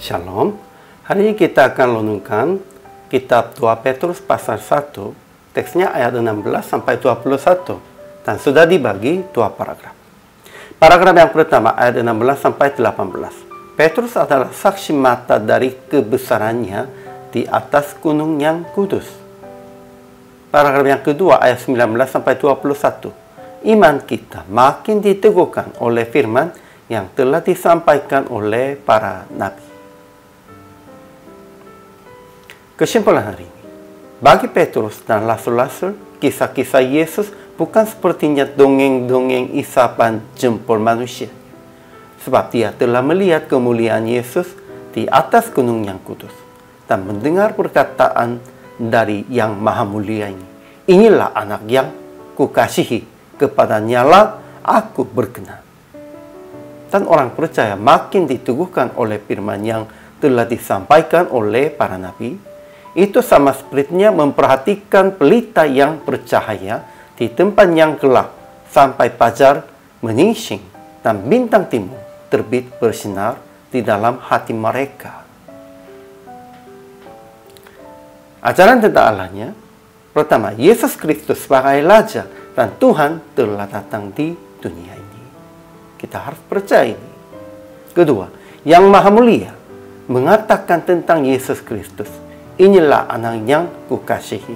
Shalom. Hari ini kita akan renungkan kitab 2 Petrus pasal 1, teksnya ayat 16 sampai 21, dan sudah dibagi dua paragraf. Paragraf yang pertama ayat 16 sampai 18. Petrus adalah saksi mata dari kebesarannya di atas gunung yang kudus. Paragraf yang kedua ayat 19 sampai 21. Iman kita makin diteguhkan oleh firman yang telah disampaikan oleh para nabi. Kesimpulan hari ini, bagi Petrus dan rasul-rasul, kisah-kisah Yesus bukan sepertinya dongeng-dongeng isapan jempol manusia. Sebab dia telah melihat kemuliaan Yesus di atas gunung yang kudus dan mendengar perkataan dari yang maha mulia ini. Inilah anak yang kukasihi, kepadanya lah aku berkenan. Dan orang percaya makin diteguhkan oleh firman yang telah disampaikan oleh para nabi. Itu sama sepertinya memperhatikan pelita yang bercahaya di tempat yang gelap sampai fajar menyingsing dan bintang timur terbit bersinar di dalam hati mereka. Ajaran tentang Allahnya, pertama, Yesus Kristus sebagai Raja dan Tuhan telah datang di dunia ini. Kita harus percaya ini. Kedua, yang Maha Mulia mengatakan tentang Yesus Kristus, inilah anak yang kukasihi,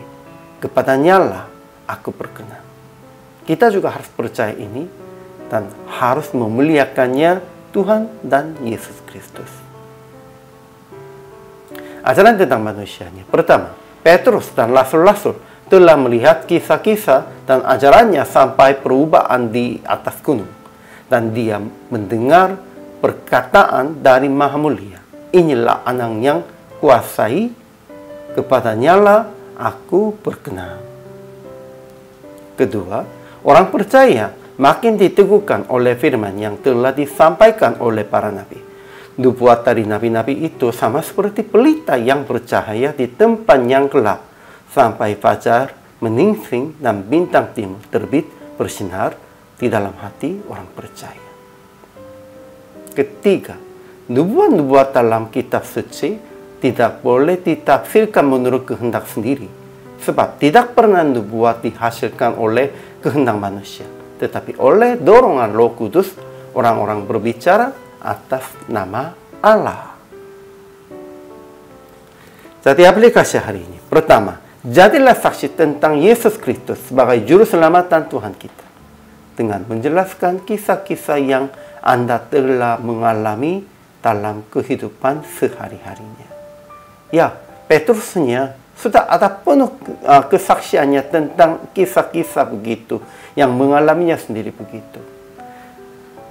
kepadanya lah aku berkenan. Kita juga harus percaya ini dan harus memuliakannya Tuhan dan Yesus Kristus. Ajaran tentang manusianya. Pertama, Petrus dan rasul-rasul telah melihat kisah-kisah dan ajarannya sampai perubahan di atas gunung. Dan dia mendengar perkataan dari Maha Mulia. Inilah anak yang kuasai, kepadanya lah aku berkenan. Kedua, orang percaya makin diteguhkan oleh firman yang telah disampaikan oleh para nabi. Nubuat dari nabi-nabi itu sama seperti pelita yang bercahaya di tempat yang gelap sampai fajar menyingsing dan bintang timur terbit bersinar di dalam hati orang percaya. Ketiga, nubuat-nubuat dalam kitab suci tidak boleh ditafsirkan menurut kehendak sendiri, sebab tidak pernah nubuat dihasilkan oleh kehendak manusia, tetapi oleh dorongan Roh Kudus orang-orang berbicara atas nama Allah. Jadi aplikasi hari ini, pertama, jadilah saksi tentang Yesus Kristus sebagai juru selamat dan Tuhan kita, dengan menjelaskan kisah-kisah yang Anda telah mengalami dalam kehidupan sehari-harinya. Ya, Petrusnya sudah ada penuh kesaksiannya tentang kisah-kisah begitu, yang mengalaminya sendiri begitu.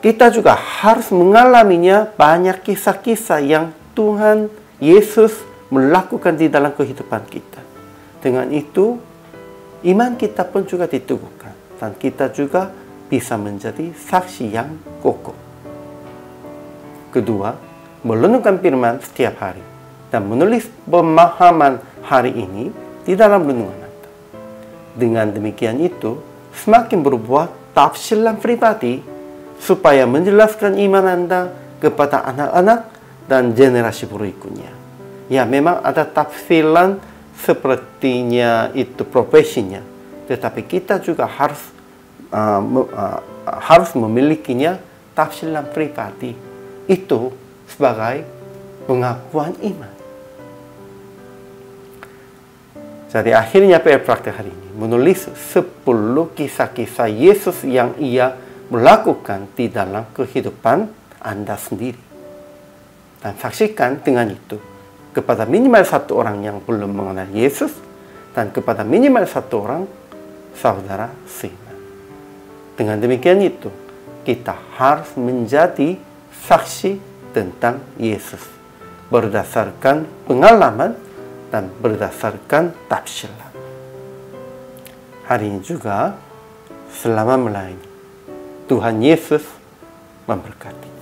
Kita juga harus mengalaminya banyak kisah-kisah yang Tuhan Yesus melakukan di dalam kehidupan kita. Dengan itu, iman kita pun juga diteguhkan, dan kita juga bisa menjadi saksi yang kokoh. Kedua, merenungkan firman setiap hari dan menulis pemahaman hari ini di dalam renungan Anda. Dengan demikian itu, semakin berbuat tafsiran pribadi supaya menjelaskan iman Anda kepada anak-anak dan generasi berikutnya. Ya, memang ada tafsiran sepertinya itu profesinya, tetapi kita juga harus memilikinya tafsiran pribadi. Itu sebagai pengakuan iman. Jadi akhirnya PR praktek hari ini menulis 10 kisah-kisah Yesus yang ia melakukan di dalam kehidupan Anda sendiri. Dan saksikan dengan itu kepada minimal satu orang yang belum mengenal Yesus dan kepada minimal satu orang saudara seiman. Dengan demikian itu, kita harus menjadi saksi tentang Yesus berdasarkan pengalaman dan berdasarkan tafsiran. Hari ini juga selama melayani, Tuhan Yesus memberkati.